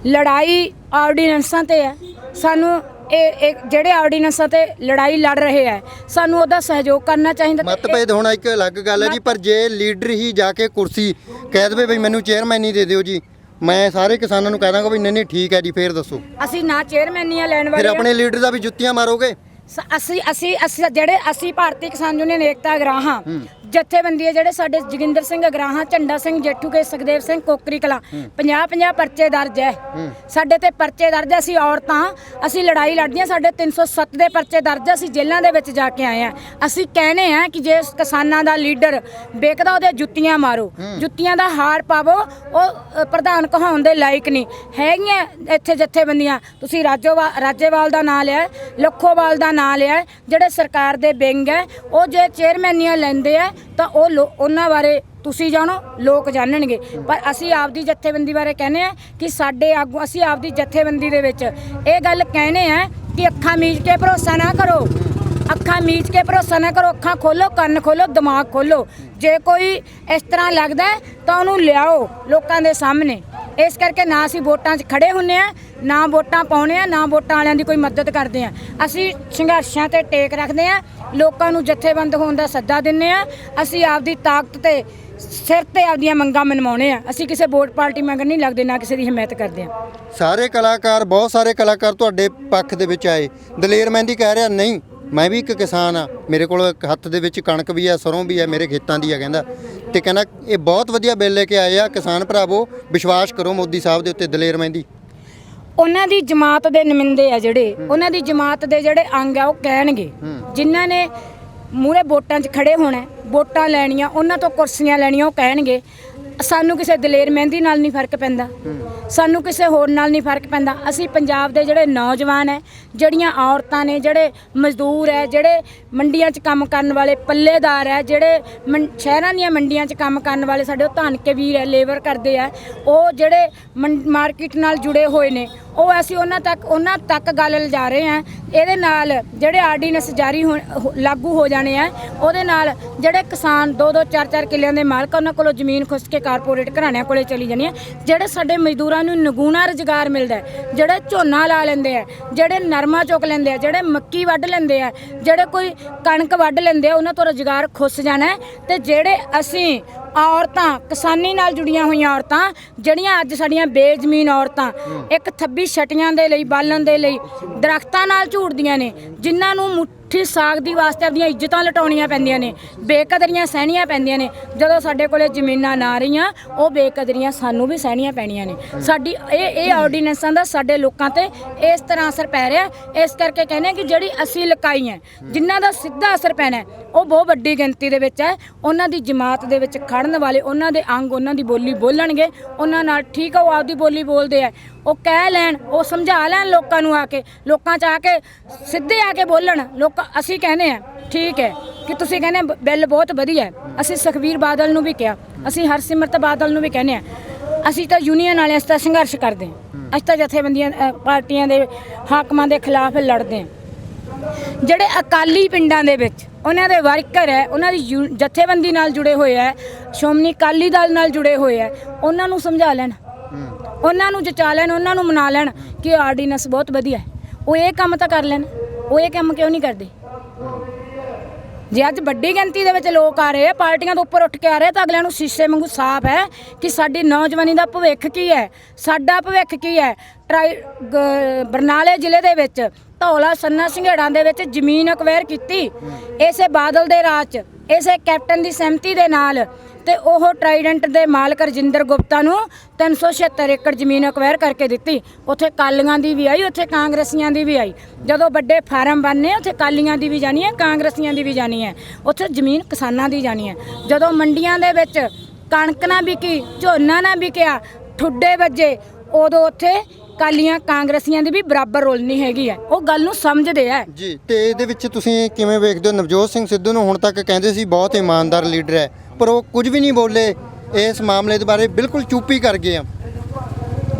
ਲੜਾਈ ਆਰਡੀਨੈਂਸਾਂ ਤੇ ਹੈ ਸਾਨੂੰ ਇਹ ਜਿਹੜੇ ਆਰਡੀਨੈਂਸਾਂ ਤੇ ਲੜਾਈ ਲੜ ਰਹੇ ਆ ਸਾਨੂੰ ਉਹਦਾ ਸਹਿਯੋਗ ਕਰਨਾ ਚਾਹੀਦਾ ਮਤਭੇਦ ਹੋਣਾ ਇੱਕ ਅਲੱਗ ਗੱਲ ਹੈ ਜੀ ਪਰ ਜੇ ਲੀਡਰ ਹੀ ਜਾ ਕੇ ਕੁਰਸੀ ਕਹਿ ਦੇਵੇ ਬਈ ਮੈਨੂੰ ਚੇਅਰਮੈਨੀ ਦੇ ਦਿਓ ਜੀ ਮੈਂ ਸਾਰੇ ਕਿਸਾਨਾਂ ਨੂੰ ਕਹਿ ਦਾਂਗਾ ਵੀ ਨਹੀਂ ਠੀਕ ਹੈ ਜੀ ਫੇਰ ਦੱਸੋ ਅਸੀਂ ਨਾ ਚੇਅਰਮੈਨੀਆਂ ਲੈਣ ਵਾਲੇ ਫਿਰ ਆਪਣੇ ਲੀਡਰ ਦਾ ਵੀ ਜੁੱਤੀਆਂ ਮਾਰੋਗੇ ਅਸੀਂ ਭਾਰਤੀ ਕਿਸਾਨ ਯੂਨੀਅਨ ਏਕਤਾ ਅਗਰਾਹਾਂ ਜਥੇਬੰਦੀ ਜਿਹੜੇ ਸਾਡੇ ਜੋਗਿੰਦਰ ਸਿੰਘ ਅਗਰਾਹਾਂ ਝੰਡਾ ਸਿੰਘ ਜੇਠੂ ਕੇ ਸੁਖਦੇਵ ਸਿੰਘ ਕੋਕਰੀ ਕਲਾਂ 50 ਪਰਚੇ ਦਰਜ ਹੈ ਸਾਡੇ ਤੇ ਪਰਚੇ ਦਰਜ ਅਸੀਂ ਔਰਤਾਂ ਅਸੀਂ ਲੜਾਈ ਲੜਦੀਆਂ ਸਾਡੇ 307 ਦੇ ਪਰਚੇ ਦਰਜ ਅਸੀਂ ਜੇਲ੍ਹਾਂ ਦੇ ਵਿੱਚ ਜਾ ਕੇ ਆਏ ਆ ਅਸੀਂ ਕਹਿੰਦੇ ਆ ਕਿ ਜੇ ਕਿਸਾਨਾਂ ਦਾ ਲੀਡਰ ਵੇਖਦਾ ਉਹਦੇ ਜੁੱਤੀਆਂ ਮਾਰੋ ਜੁੱਤੀਆਂ ਦਾ ਹਾਰ ਪਾਵੋ ਉਹ ਪ੍ਰਧਾਨ ਕਹਾਉਣ ਦੇ ਲਾਇਕ ਨਹੀਂ ਹੈਗੀਆਂ ਇੱਥੇ ਜਥੇਬੰਦੀਆਂ ਤੁਸੀਂ ਰਾਜੇਵਾਲ ਦਾ ਨਾਂ ਲਿਆ ਲੱਖੋਵਾਲ ਦਾ ਨਾਂ ਲਿਆ ਜਿਹੜੇ ਸਰਕਾਰ ਦੇ ਵਿੰਗ ਹੈ ਉਹ ਜੇ ਚੇਅਰਮੈਨੀਆਂ ਲੈਂਦੇ ਆ ਤਾਂ ਉਹ ਉਹਨਾਂ ਬਾਰੇ ਤੁਸੀਂ ਜਾਣੋ ਲੋਕ ਜਾਣਨਗੇ ਪਰ ਅਸੀਂ ਆਪਦੀ ਜਥੇਬੰਦੀ ਬਾਰੇ ਕਹਿੰਦੇ ਆ ਕਿ ਸਾਡੇ ਆਗੂ ਅਸੀਂ ਆਪਦੀ ਜਥੇਬੰਦੀ ਦੇ ਵਿੱਚ ਇਹ ਗੱਲ ਕਹਿੰਦੇ ਆ ਕਿ ਅੱਖਾਂ ਮੀਚ ਕੇ ਭਰੋਸਾ ਨਾ ਕਰੋ ਅੱਖਾਂ ਮੀਚ ਕੇ ਭਰੋਸਾ ਨਾ ਕਰੋ ਅੱਖਾਂ ਖੋਲੋ ਕੰਨ ਖੋਲੋ ਦਿਮਾਗ ਖੋਲੋ ਜੇ ਕੋਈ ਇਸ ਤਰ੍ਹਾਂ ਲੱਗਦਾ ਤਾਂ ਉਹਨੂੰ ਲਿਆਓ ਲੋਕਾਂ ਦੇ ਸਾਹਮਣੇ ਇਸ ਕਰਕੇ ਨਾ ਅਸੀਂ ਵੋਟਾਂ 'ਚ ਖੜੇ ਹੁੰਨੇ ਆ ਨਾ ਵੋਟਾਂ ਪਾਉਣੇ ਆ ਨਾ ਵੋਟਾਂ ਵਾਲਿਆਂ ਦੀ ਕੋਈ ਮਦਦ ਕਰਦੇ ਆ ਅਸੀਂ ਸੰਘਰਸ਼ਾਂ ਤੇ ਟੇਕ ਰੱਖਦੇ ਆ ਲੋਕਾਂ ਨੂੰ ਜਥੇਬੰਦ ਹੋਣ ਦਾ ਸੱਦਾ ਦਿੰਨੇ ਆ ਅਸੀਂ ਆਪਦੀ ਤਾਕਤ ਤੇ ਸਿਰ ਤੇ ਆਪਦੀਆਂ ਮੰਗਾਂ ਮਨਵਾਉਣੇ ਆ ਅਸੀਂ ਕਿਸੇ ਵੋਟ ਪਾਰਟੀ ਮਗਰ ਨਹੀਂ ਲੱਗਦੇ ਨਾ ਕਿਸੇ ਦੀ ਹਮਾਇਤ ਕਰਦੇ ਆ ਸਾਰੇ ਕਲਾਕਾਰ ਬਹੁਤ ਸਾਰੇ ਕਲਾਕਾਰ ਤੁਹਾਡੇ ਪੱਖ ਦੇ ਵਿੱਚ ਆਏ ਦਲੇਰ ਮਹਿੰਦੀ ਕਹਿ ਰਿਹਾ ਨਹੀਂ ਮੈਂ ਵੀ ਇੱਕ ਕਿਸਾਨ ਆ ਮੇਰੇ ਕੋਲ ਇੱਕ ਹੱਥ ਦੇ ਵਿੱਚ ਕਣਕ ਵੀ ਆ ਸਰੋਂ ਵੀ ਆ ਮੇਰੇ ਖੇਤਾਂ ਦੀ ਆ ਕਹਿੰਦਾ ਤੇ ਕਹਿੰਦਾ ਇਹ ਬਹੁਤ ਵਧੀਆ ਬਿੱਲ ਲੈ ਕੇ ਆਏ ਆ ਕਿਸਾਨ ਭਰਾਵੋ ਵਿਸ਼ਵਾਸ ਕਰੋ ਮੋਦੀ ਸਾਹਿਬ ਦੇ ਉੱਤੇ ਦਲੇਰ ਮਹਿੰਦੀ ਉਹਨਾਂ ਦੀ ਜਮਾਤ ਦੇ ਨੁਮਾਇੰਦੇ ਆ ਜਿਹੜੇ ਉਹਨਾਂ ਦੀ ਜਮਾਤ ਦੇ ਜਿਹੜੇ ਅੰਗ ਆ ਉਹ ਕਹਿਣਗੇ ਜਿਨ੍ਹਾਂ ਨੇ ਮੂਹਰੇ ਵੋਟਾਂ 'ਚ ਖੜੇ ਹੋਣਾ ਵੋਟਾਂ ਲੈਣੀਆਂ ਉਹਨਾਂ ਤੋਂ ਕੁਰਸੀਆਂ ਲੈਣੀਆਂ ਉਹ ਕਹਿਣਗੇ ਸਾਨੂੰ ਕਿਸੇ ਦਲੇਰ ਮਹਿੰਦੀ ਨਾਲ ਨਹੀਂ ਫਰਕ ਪੈਂਦਾ ਸਾਨੂੰ ਕਿਸੇ ਹੋਰ ਨਾਲ ਨਹੀਂ ਫਰਕ ਪੈਂਦਾ ਅਸੀਂ ਪੰਜਾਬ ਦੇ ਜਿਹੜੇ ਨੌਜਵਾਨ ਹੈ ਜਿਹੜੀਆਂ ਔਰਤਾਂ ਨੇ ਜਿਹੜੇ ਮਜ਼ਦੂਰ ਹੈ ਜਿਹੜੇ ਮੰਡੀਆਂ 'ਚ ਕੰਮ ਕਰਨ ਵਾਲੇ ਪੱਲੇਦਾਰ ਹੈ ਜਿਹੜੇ ਸ਼ਹਿਰਾਂ ਦੀਆਂ ਮੰਡੀਆਂ 'ਚ ਕੰਮ ਕਰਨ ਵਾਲੇ ਸਾਡੇ ਉਹ ਧਨ ਕੇ ਵੀਰ ਹੈ ਲੇਬਰ ਕਰਦੇ ਆ ਉਹ ਜਿਹੜੇ ਮਾਰਕੀਟ ਨਾਲ ਜੁੜੇ ਹੋਏ ਨੇ ਉਹ ਅਸੀਂ ਉਹਨਾਂ ਤੱਕ ਗੱਲ ਲਿਜਾ ਰਹੇ ਹਾਂ ਇਹਦੇ ਨਾਲ ਜਿਹੜੇ ਆਰਡੀਨੈਂਸ ਜਾਰੀ ਲਾਗੂ ਹੋ ਜਾਣੇ ਆ ਉਹਦੇ ਨਾਲ ਜਿਹੜੇ ਕਿਸਾਨ 2-2 4-4 ਕਿੱਲਿਆਂ ਦੇ ਮਾਲਕ ਉਹਨਾਂ ਕੋਲੋਂ ਜ਼ਮੀਨ ਖੁੱਸ ਕੇ ਕਾਰਪੋਰੇਟ ਘਰਾਣਿਆਂ ਕੋਲੇ ਚਲੀ ਜਾਣੀ ਹੈ ਜਿਹੜੇ ਸਾਡੇ ਮਜ਼ਦੂਰਾਂ ਨੂੰ ਨਿਗੂਣਾ ਰੁਜ਼ਗਾਰ ਮਿਲਦਾ ਜਿਹੜੇ ਝੋਨਾ ਲਾ ਲੈਂਦੇ ਆ ਜਿਹੜੇ ਨਰਮਾ ਚੁੱਕ ਲੈਂਦੇ ਆ ਜਿਹੜੇ ਮੱਕੀ ਵੱਢ ਲੈਂਦੇ ਆ ਜਿਹੜੇ ਕੋਈ ਕਣਕ ਵੱਢ ਲੈਂਦੇ ਆ ਉਹਨਾਂ ਤੋਂ ਰੁਜ਼ਗਾਰ ਖੁੱਸ ਜਾਣਾ ਤੇ ਜਿਹੜੇ ਅਸੀਂ ਔਰਤਾਂ ਕਿਸਾਨੀ ਨਾਲ ਜੁੜੀਆਂ ਹੋਈਆਂ ਔਰਤਾਂ ਜਿਹੜੀਆਂ ਅੱਜ ਸਾਡੀਆਂ ਬੇਜ਼ਮੀਨ ਔਰਤਾਂ ਇੱਕ ਥੱਬੀ ਛਟੀਆਂ ਦੇ ਲਈ ਬਾਲਣ ਦੇ ਲਈ ਦਰਖਤਾਂ ਨਾਲ ਝੂੜਦੀਆਂ ਨੇ ਜਿਨ੍ਹਾਂ ਨੂੰ ਮੁੱਠੀ ਸਾਗ ਦੀ ਵਾਸਤੇ ਆਪਣੀਆਂ ਇੱਜ਼ਤਾਂ ਲਟਾਉਣੀਆਂ ਪੈਂਦੀਆਂ ਨੇ ਬੇਕਦਰੀਆਂ ਸਹਿਣੀਆਂ ਪੈਂਦੀਆਂ ਨੇ ਜਦੋਂ ਸਾਡੇ ਕੋਲੇ ਜ਼ਮੀਨਾਂ ਨਾ ਰਹੀਆਂ ਉਹ ਬੇਕਦਰੀਆਂ ਸਾਨੂੰ ਵੀ ਸਹਿਣੀਆਂ ਪੈਣੀਆਂ ਨੇ ਸਾਡੀ ਇਹ ਆਰਡੀਨੈਂਸਾਂ ਦਾ ਸਾਡੇ ਲੋਕਾਂ ਤੇ ਇਸ ਤਰ੍ਹਾਂ ਅਸਰ ਪੈ ਰਿਹਾ ਇਸ ਕਰਕੇ ਕਹਿੰਦੇ ਕਿ ਜਿਹੜੀ ਅਸੀਂ ਲਕਾਈ ਹੈ ਜਿਨ੍ਹਾਂ ਦਾ ਸਿੱਧਾ ਅਸਰ ਪੈਣਾ ਉਹ ਬਹੁਤ ਵੱਡੀ ਗਿਣਤੀ ਦੇ ਵਿੱਚ ਹੈ ਉਹਨਾਂ ਦੀ ਜਮਾਤ ਦੇ ਵਿੱਚ ਖੜਨ ਵਾਲੇ ਉਹਨਾਂ ਦੇ ਅੰਗ ਉਹਨਾਂ ਦੀ ਬੋਲੀ ਬੋਲਣਗੇ ਉਹਨਾਂ ਨਾਲ ਠੀਕ ਆ ਉਹ ਆਪਦੀ ਬੋਲੀ ਬੋਲਦੇ ਆ ਉਹ ਕਹਿ ਲੈਣ ਉਹ ਸਮਝਾ ਲੈਣ ਲੋਕਾਂ ਨੂੰ ਆ ਕੇ ਲੋਕਾਂ 'ਚ ਆ ਕੇ ਸਿੱਧੇ ਆ ਕੇ ਬੋਲਣ ਲੋਕ ਅਸੀਂ ਕਹਿੰਦੇ ਆ ਠੀਕ ਹੈ ਕਿ ਤੁਸੀਂ ਕਹਿੰਦੇ ਬਿੱਲ ਬਹੁਤ ਵਧੀਆ ਹੈ ਅਸੀਂ ਸੁਖਬੀਰ ਬਾਦਲ ਨੂੰ ਵੀ ਕਿਹਾ ਅਸੀਂ ਹਰਸਿਮਰਤ ਬਾਦਲ ਨੂੰ ਵੀ ਕਹਿੰਦੇ ਆ ਅਸੀਂ ਤਾਂ ਯੂਨੀਅਨ ਵਾਲਿਆਂ ਦਾ ਸੰਘਰਸ਼ ਕਰਦੇ ਹਾਂ ਅਸੀਂ ਤਾਂ ਜਥੇਬੰਦੀਆਂ ਪਾਰਟੀਆਂ ਦੇ ਹਾਕਮਾਂ ਦੇ ਖਿਲਾਫ ਲੜਦੇ ਹਾਂ ਜਿਹੜੇ ਅਕਾਲੀ ਪਿੰਡਾਂ ਦੇ ਵਿੱਚ ਉਹਨਾਂ ਦੇ ਵਰਕਰ ਹੈ ਉਹਨਾਂ ਦੀ ਜਥੇਬੰਦੀ ਨਾਲ ਜੁੜੇ ਹੋਏ ਹੈ ਸ਼੍ਰੋਮਣੀ ਅਕਾਲੀ ਦਲ ਨਾਲ ਜੁੜੇ ਹੋਏ ਹੈ ਉਹਨਾਂ ਨੂੰ ਸਮਝਾ ਲੈਣ ਉਹਨਾਂ ਨੂੰ ਜਚਾ ਲੈਣ ਉਹਨਾਂ ਨੂੰ ਮਨਾ ਲੈਣ ਕਿ ਆਰਡੀਨੈਂਸ ਬਹੁਤ ਵਧੀਆ ਹੈ ਉਹ ਇਹ ਕੰਮ ਤਾਂ ਕਰ ਲੈਣ ਉਹ ਇਹ ਕੰਮ ਕਿਉਂ ਨਹੀਂ ਕਰਦੇ ਜੇ ਅੱਜ ਵੱਡੀ ਗਿਣਤੀ ਦੇ ਵਿੱਚ ਲੋਕ ਆ ਰਹੇ ਆ ਪਾਰਟੀਆਂ ਤੋਂ ਉੱਪਰ ਉੱਠ ਕੇ ਆ ਰਹੇ ਤਾਂ ਅਗਲਿਆਂ ਨੂੰ ਸ਼ੀਸ਼ੇ ਵਾਂਗੂ ਸਾਫ਼ ਹੈ ਕਿ ਸਾਡੀ ਨੌਜਵਾਨੀ ਦਾ ਭਵਿੱਖ ਕੀ ਹੈ ਸਾਡਾ ਭਵਿੱਖ ਕੀ ਹੈ ਬਰਨਾਲੇ ਜ਼ਿਲ੍ਹੇ ਦੇ ਵਿੱਚ ਧੌਲਾ ਸੰਨਾ ਸਿੰਘੇੜਾਂ ਦੇ ਵਿੱਚ ਜ਼ਮੀਨ ਅਕਵਾਇਰ ਕੀਤੀ ਇਸੇ ਬਾਦਲ ਦੇ ਰਾਜ 'ਚ ਇਸੇ ਕੈਪਟਨ ਦੀ ਸਹਿਮਤੀ ਦੇ ਨਾਲ ਤੇ ਉਹ ਟਰਾਈਡੈਂਟ ਦੇ ਮਾਲਕ ਰਜਿੰਦਰ ਗੁਪਤਾ ਨੂੰ 376 ਏਕੜ ਜ਼ਮੀਨ ਅਕਵਾਇਰ ਕਰਕੇ ਦਿੱਤੀ ਉੱਥੇ ਕਾਲੀਆਂ ਦੀ ਵੀ ਆਈ ਉੱਥੇ ਕਾਂਗਰਸੀਆਂ ਦੀ ਵੀ ਆਈ ਜਦੋਂ ਵੱਡੇ ਫਾਰਮ ਬਣਨੇ ਉੱਥੇ ਕਾਲੀਆਂ ਦੀ ਵੀ ਜਾਣੀ ਹੈ ਕਾਂਗਰਸੀਆਂ ਦੀ ਵੀ ਜਾਣੀ ਹੈ ਉੱਥੇ ਜ਼ਮੀਨ ਕਿਸਾਨਾਂ ਦੀ ਜਾਣੀ ਹੈ ਜਦੋਂ ਮੰਡੀਆਂ ਦੇ ਵਿੱਚ ਕਣਕ ਨਾ ਵਿਕੀ ਝੋਨਾ ਨਾ ਵਿਕਿਆ ਠੁੱਡੇ ਵੱਜੇ ਉਦੋਂ ਉੱਥੇ ਕਾਲੀਆਂ ਕਾਂਗਰਸੀਆਂ ਦੀ ਵੀ ਬਰਾਬਰ ਰੋਲ ਨਹੀਂ ਹੈਗੀ ਹੈ, ਉਹ ਗੱਲ ਨੂੰ ਸਮਝਦੇ ਆ। ਜੀ, ਤੇ ਇਹਦੇ ਵਿੱਚ ਤੁਸੀਂ ਕਿਵੇਂ ਵੇਖਦੇ ਹੋ? ਨਵਜੋਤ ਸਿੰਘ ਸਿੱਧੂ ਨੂੰ ਹੁਣ ਤੱਕ ਕਹਿੰਦੇ ਸੀ ਬਹੁਤ ਇਮਾਨਦਾਰ ਲੀਡਰ ਹੈ, ਪਰ ਉਹ ਕੁਝ ਵੀ ਨਹੀਂ ਬੋਲੇ ਇਸ ਮਾਮਲੇ ਦੇ ਬਾਰੇ, ਬਿਲਕੁਲ ਚੁੱਪ ਹੀ ਕਰ ਗਏ ਆ।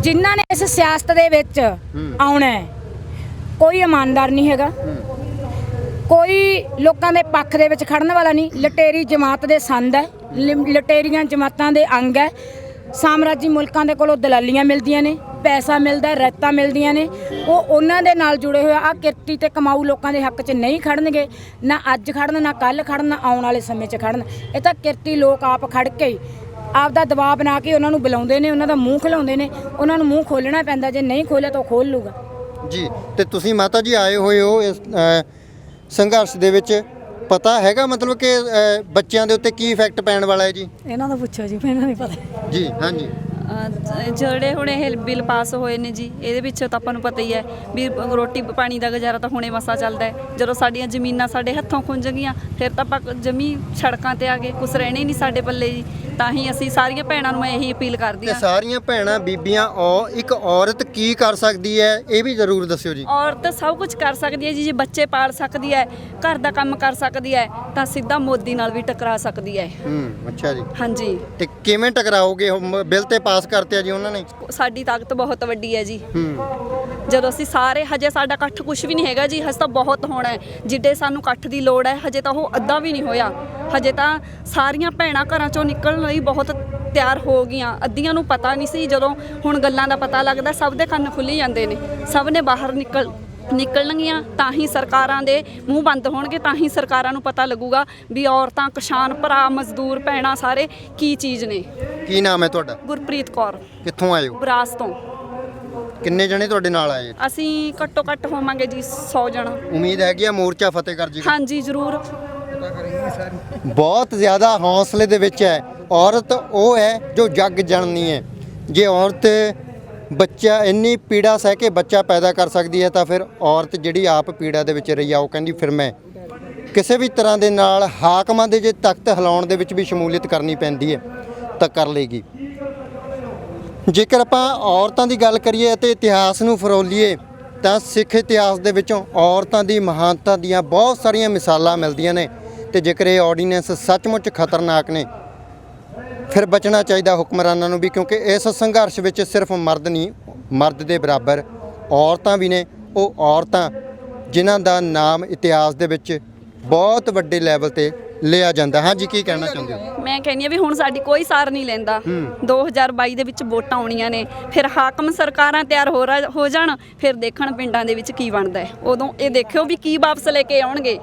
ਜਿਨ੍ਹਾਂ ਨੇ ਇਸ ਸਿਆਸਤ ਦੇ ਵਿੱਚ ਆਉਣਾ ਹੈ, ਕੋਈ ਇਮਾਨਦਾਰ ਨਹੀਂ ਹੈਗਾ, ਕੋਈ ਲੋਕਾਂ ਦੇ ਪੱਖ ਦੇ ਵਿੱਚ ਖੜਨ ਵਾਲਾ ਨਹੀਂ। ਲਟੇਰੀ ਜਮਾਤ ਦੇ ਸੰਦ ਹੈ, ਲਟੇਰੀਆਂ ਜਮਾਤਾਂ ਦੇ ਅੰਗ ਹੈ। ਸਾਮਰਾਜੀ ਮੁਲਕਾਂ ਦੇ ਕੋਲੋਂ ਦਲਾਲੀਆਂ ਮਿਲਦੀਆਂ ਨੇ, ਪੈਸਾ ਮਿਲਦਾ, ਰੈਤਾਂ ਮਿਲਦੀਆਂ ਨੇ, ਉਹ ਉਹਨਾਂ ਦੇ ਨਾਲ ਜੁੜੇ ਹੋਏ ਆ। ਕਿਰਤੀ ਤੇ ਕਮਾਊ ਲੋਕਾਂ ਦੇ ਹੱਕ 'ਚ ਨਹੀਂ ਖੜਨਗੇ, ਨਾ ਅੱਜ ਖੜਨ, ਨਾ ਕੱਲ ਖੜਨ, ਨਾ ਆਉਣ ਵਾਲੇ ਸਮੇਂ 'ਚ ਖੜਨ। ਇਹ ਤਾਂ ਕਿਰਤੀ ਲੋਕ ਆਪ ਖੜ ਕੇ ਆਪ ਦਾ ਦਬਾਅ ਬਣਾ ਕੇ ਉਹਨਾਂ ਨੂੰ ਬੁਲਾਉਂਦੇ ਨੇ, ਉਹਨਾਂ ਦਾ ਮੂੰਹ ਖਿਲਾਉਂਦੇ ਨੇ। ਉਹਨਾਂ ਨੂੰ ਮੂੰਹ ਖੋਲ੍ਹਣਾ ਪੈਂਦਾ, ਜੇ ਨਹੀਂ ਖੋਲ੍ਹਿਆ ਤਾਂ ਉਹ ਖੋਲ੍ਹ ਲੂਗਾ। ਜੀ, ਤੇ ਤੁਸੀਂ ਮਾਤਾ ਜੀ ਆਏ ਹੋਏ ਹੋ ਇਸ ਸੰਘਰਸ਼ ਦੇ ਵਿੱਚ, ਪਤਾ ਹੈਗਾ ਮਤਲਬ ਕਿ ਬੱਚਿਆਂ ਦੇ ਉੱਤੇ ਕੀ ਇਫੈਕਟ ਪੈਣ ਵਾਲਾ ਹੈ ਜੀ? ਇਹਨਾਂ ਦਾ ਪੁੱਛੋ ਜੀ, ਮੈਨੂੰ ਨਹੀਂ ਪਤਾ ਜੀ, ਹਾਂਜੀ। ਜਿਹੜੇ ਹੁਣ ਇਹ ਬਿੱਲ ਪਾਸ ਹੋਏ ਨੇ ਜੀ, ਇਹਦੇ ਵਿੱਚ ਤਾਂ ਆਪਾਂ ਨੂੰ ਪਤਾ ਹੀ ਹੈ ਵੀ ਰੋਟੀ ਪਾਣੀ ਦਾ ਗੁਜ਼ਾਰਾ ਤਾਂ ਹੁਣੇ ਮਸਾ ਚੱਲਦਾ ਹੈ। ਜਦੋਂ ਸਾਡੀਆਂ ਜ਼ਮੀਨਾਂ ਸਾਡੇ ਹੱਥੋਂ ਖੁੰਝ ਗਈਆਂ, ਫਿਰ ਤਾਂ ਆਪਾਂ ਜਮੀ ਸੜਕਾਂ ਤੇ ਆ ਗਏ, ਕੁਛ ਰਹਿਣੇ ਹੀ ਨਹੀਂ ਸਾਡੇ ਪੱਲੇ ਜੀ। ਤਾਂ ਹੀ ਅਸੀਂ ਸਾਰੀਆਂ ਭੈਣਾਂ ਨੂੰ ਮੈਂ ਇਹੀ ਅਪੀਲ ਕਰਦੀ ਤੇ ਹਾਂ। ਸਾਰੀਆਂ ਭੈਣਾਂ ਬੀਬੀਆਂ, ਇੱਕ ਔਰਤ ਕੀ ਕਰ ਸਕਦੀ ਹੈ ਇਹ ਵੀ ਜ਼ਰੂਰ ਦੱਸਿਓ ਜੀ। ਔਰਤ ਸਭ ਕੁਝ ਕਰ ਸਕਦੀ ਹੈ ਜੀ, ਜੇ ਬੱਚੇ ਪਾਲ ਸਕਦੀ ਹੈ, ਘਰ ਦਾ ਕੰਮ ਕਰ ਸਕਦੀ ਹੈ, ਤਾਂ ਸਿੱਧਾ ਮੋਦੀ ਨਾਲ ਵੀ ਟਕਰਾ ਸਕਦੀ ਹੈ। ਅੱਛਾ ਜੀ। ਹਾਂਜੀ। ਤੇ ਕਿਵੇਂ ਟਕਰਾਓਗੇ? ਬਿੱਲ ਤੇ ਪਾਸ ਕਰਤੇ ਆ ਜੀ ਉਹਨਾਂ ਨੇ। ਸਾਡੀ ਤਾਕਤ ਬਹੁਤ ਵੱਡੀ ਹੈ ਜੀ। ਜਦੋਂ ਅਸੀਂ ਸਾਰੇ, ਹਜੇ ਸਾਡਾ ਇਕੱਠ ਕੁਝ ਵੀ ਨਹੀਂ ਹੈਗਾ ਜੀ, ਹਜੇ ਤਾਂ ਬਹੁਤ ਹੋਣਾ ਹੈ। ਜਿੱਡੇ ਸਾਨੂੰ ਇਕੱਠ ਦੀ ਲੋੜ ਹੈ, ਹਜੇ ਤਾਂ ਉਹ ਅੱਧਾ ਵੀ ਨਹੀਂ ਹੋਇਆ। ਹਜੇ ਤਾਂ ਸਾਰੀਆਂ ਭੈਣਾਂ ਘਰਾਂ ਚੋਂ ਨਿਕਲਣ ਲਈ ਬਹੁਤ ਤਿਆਰ ਹੋ ਗਈਆਂ। ਅੱਧੀਆਂ ਨੂੰ ਪਤਾ ਨਹੀਂ ਸੀ, ਜਦੋਂ ਹੁਣ ਗੱਲਾਂ ਦਾ ਪਤਾ ਲੱਗਦਾ ਸਭ ਦੇ ਕੰਨ ਖੁੱਲ੍ਹ ਜਾਂਦੇ ਨੇ, ਸਭ ਨੇ ਬਾਹਰ ਨਿਕਲਣਗੀਆਂ, ਤਾਂ ਹੀ ਸਰਕਾਰਾਂ ਦੇ ਮੂੰਹ ਬੰਦ ਹੋਣਗੇ, ਤਾਂ ਹੀ ਸਰਕਾਰਾਂ ਨੂੰ ਪਤਾ ਲੱਗੂਗਾ ਵੀ ਔਰਤਾਂ, ਕਿਸਾਨ ਭਰਾ, ਮਜ਼ਦੂਰ ਭੈਣਾਂ ਸਾਰੇ ਕੀ ਚੀਜ਼ ਨੇ। ਕੀ ਨਾਮ ਹੈ ਤੁਹਾਡਾ? ਗੁਰਪ੍ਰੀਤ ਕੌਰ, ਕਿੱਥੋਂ ਆਏ ਹੋ? ਬਰਾਸ ਤੋਂ। ਕਿੰਨੇ ਜਣੇ ਤੁਹਾਡੇ ਨਾਲ ਆਏ? ਅਸੀਂ ਘੱਟੋ ਘੱਟ ਹੋਵਾਂਗੇ ਜੀ 100 ਜਣਾ। ਉਮੀਦ ਹੈਗੀ ਆ ਮੋਰਚਾ ਫਤਿਹ ਕਰ ਜੀ? ਹਾਂਜੀ, ਜ਼ਰੂਰ। ਬਹੁਤ ਜ਼ਿਆਦਾ ਹੌਸਲੇ ਦੇ ਵਿੱਚ ਹੈ। ਔਰਤ ਉਹ ਹੈ ਜੋ ਜੱਗ ਜਣਨੀ ਹੈ। ਜੇ ਔਰਤ ਬੱਚਾ ਇੰਨੀ ਪੀੜਾ ਸਹਿ ਕੇ ਬੱਚਾ ਪੈਦਾ ਕਰ ਸਕਦੀ ਹੈ, ਤਾਂ ਫਿਰ ਔਰਤ ਜਿਹੜੀ ਆਪ ਪੀੜਾ ਦੇ ਵਿੱਚ ਰਹੀ ਆ, ਉਹ ਕਹਿੰਦੀ ਫਿਰ ਮੈਂ ਕਿਸੇ ਵੀ ਤਰ੍ਹਾਂ ਦੇ ਨਾਲ ਹਾਕਮਾਂ ਦੇ ਜੇ ਤਖਤ ਹਿਲਾਉਣ ਦੇ ਵਿੱਚ ਵੀ ਸ਼ਮੂਲੀਅਤ ਕਰਨੀ ਪੈਂਦੀ ਹੈ ਤਾਂ ਕਰ ਲੇਗੀ। ਜੇਕਰ ਆਪਾਂ ਔਰਤਾਂ ਦੀ ਗੱਲ ਕਰੀਏ ਅਤੇ ਇਤਿਹਾਸ ਨੂੰ ਫਰੋਲੀਏ, ਤਾਂ ਸਿੱਖ ਇਤਿਹਾਸ ਦੇ ਵਿੱਚੋਂ ਔਰਤਾਂ ਦੀ ਮਹਾਨਤਾ ਦੀਆਂ ਬਹੁਤ ਸਾਰੀਆਂ ਮਿਸਾਲਾਂ ਮਿਲਦੀਆਂ ਨੇ। ਤੇ ਜੇਕਰ ਇਹ ਆਰਡੀਨੈਂਸ ਸੱਚਮੁੱਚ ਖਤਰਨਾਕ ਨੇ, ਫਿਰ ਬਚਣਾ ਚਾਹੀਦਾ ਹੁਕਮਰਾਨਾਂ ਨੂੰ ਵੀ, ਕਿਉਂਕਿ ਇਸ ਸੰਘਰਸ਼ ਵਿੱਚ ਸਿਰਫ ਮਰਦ ਨਹੀਂ, ਮਰਦ ਦੇ ਬਰਾਬਰ ਔਰਤਾਂ ਵੀ ਨੇ। ਉਹ ਔਰਤਾਂ ਜਿਨ੍ਹਾਂ ਦਾ ਨਾਮ ਇਤਿਹਾਸ ਦੇ ਵਿੱਚ ਬਹੁਤ ਵੱਡੇ ਲੈਵਲ ਤੇ ਲਿਆ ਜਾਂਦਾ। ਹਾਂਜੀ, ਕੀ ਕਹਿਣਾ ਚਾਹੁੰਦੇ ਹੋ? ਮੈਂ ਕਹਿੰਦੀ ਹਾਂ ਵੀ ਹੁਣ ਸਾਡੀ ਕੋਈ ਸਾਰ ਨਹੀਂ ਲੈਂਦਾ। 2022 ਦੇ ਵਿੱਚ ਵੋਟਾਂ ਆਉਣੀਆਂ ਨੇ, ਫਿਰ ਹਾਕਮ ਸਰਕਾਰਾਂ ਤਿਆਰ ਹੋ ਜਾਣ, ਫਿਰ ਦੇਖਣ ਪਿੰਡਾਂ ਦੇ ਵਿੱਚ ਕੀ ਬਣਦਾ ਹੈ। ਉਦੋਂ ਇਹ ਦੇਖਿਓ ਵੀ ਕੀ ਵਾਪਸ ਲੈ ਕੇ ਆਉਣਗੇ।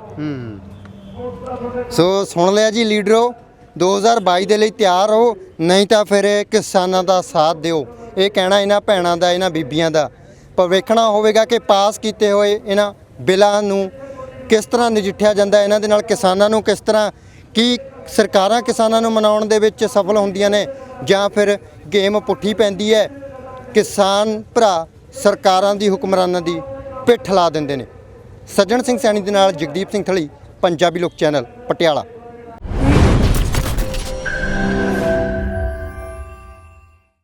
ਸੋ ਸੁਣ ਲਿਆ ਜੀ ਲੀਡਰੋ, 2022 ਦੇ ਲਈ ਤਿਆਰ ਹੋ, ਨਹੀਂ ਤਾਂ ਫਿਰ ਕਿਸਾਨਾਂ ਦਾ ਸਾਥ ਦਿਓ। ਇਹ ਕਹਿਣਾ ਇਹਨਾਂ ਭੈਣਾਂ ਦਾ, ਇਹਨਾਂ ਬੀਬੀਆਂ ਦਾ। ਪਰ ਵੇਖਣਾ ਹੋਵੇਗਾ ਕਿ ਪਾਸ ਕੀਤੇ ਹੋਏ ਇਹਨਾਂ ਬਿੱਲਾਂ ਨੂੰ ਕਿਸ ਤਰ੍ਹਾਂ ਨਜਿੱਠਿਆ ਜਾਂਦਾ, ਇਹਨਾਂ ਦੇ ਨਾਲ ਕਿਸਾਨਾਂ ਨੂੰ ਕਿਸ ਤਰ੍ਹਾਂ, ਕੀ ਸਰਕਾਰਾਂ ਕਿਸਾਨਾਂ ਨੂੰ ਮਨਾਉਣ ਦੇ ਵਿੱਚ ਸਫਲ ਹੁੰਦੀਆਂ ਨੇ, ਜਾਂ ਫਿਰ ਗੇਮ ਪੁੱਠੀ ਪੈਂਦੀ ਹੈ, ਕਿਸਾਨ ਭਰਾ ਸਰਕਾਰਾਂ ਦੀ, ਹੁਕਮਰਾਨਾਂ ਦੀ ਪਿੱਠ ਲਾ ਦਿੰਦੇ ਨੇ। ਸੱਜਣ ਸਿੰਘ ਸੈਣੀ ਦੇ ਨਾਲ ਜਗਦੀਪ ਸਿੰਘ ਥਲੀ, ਪੰਜਾਬੀ ਲੋਕ ਚੈਨਲ, ਪਟਿਆਲਾ।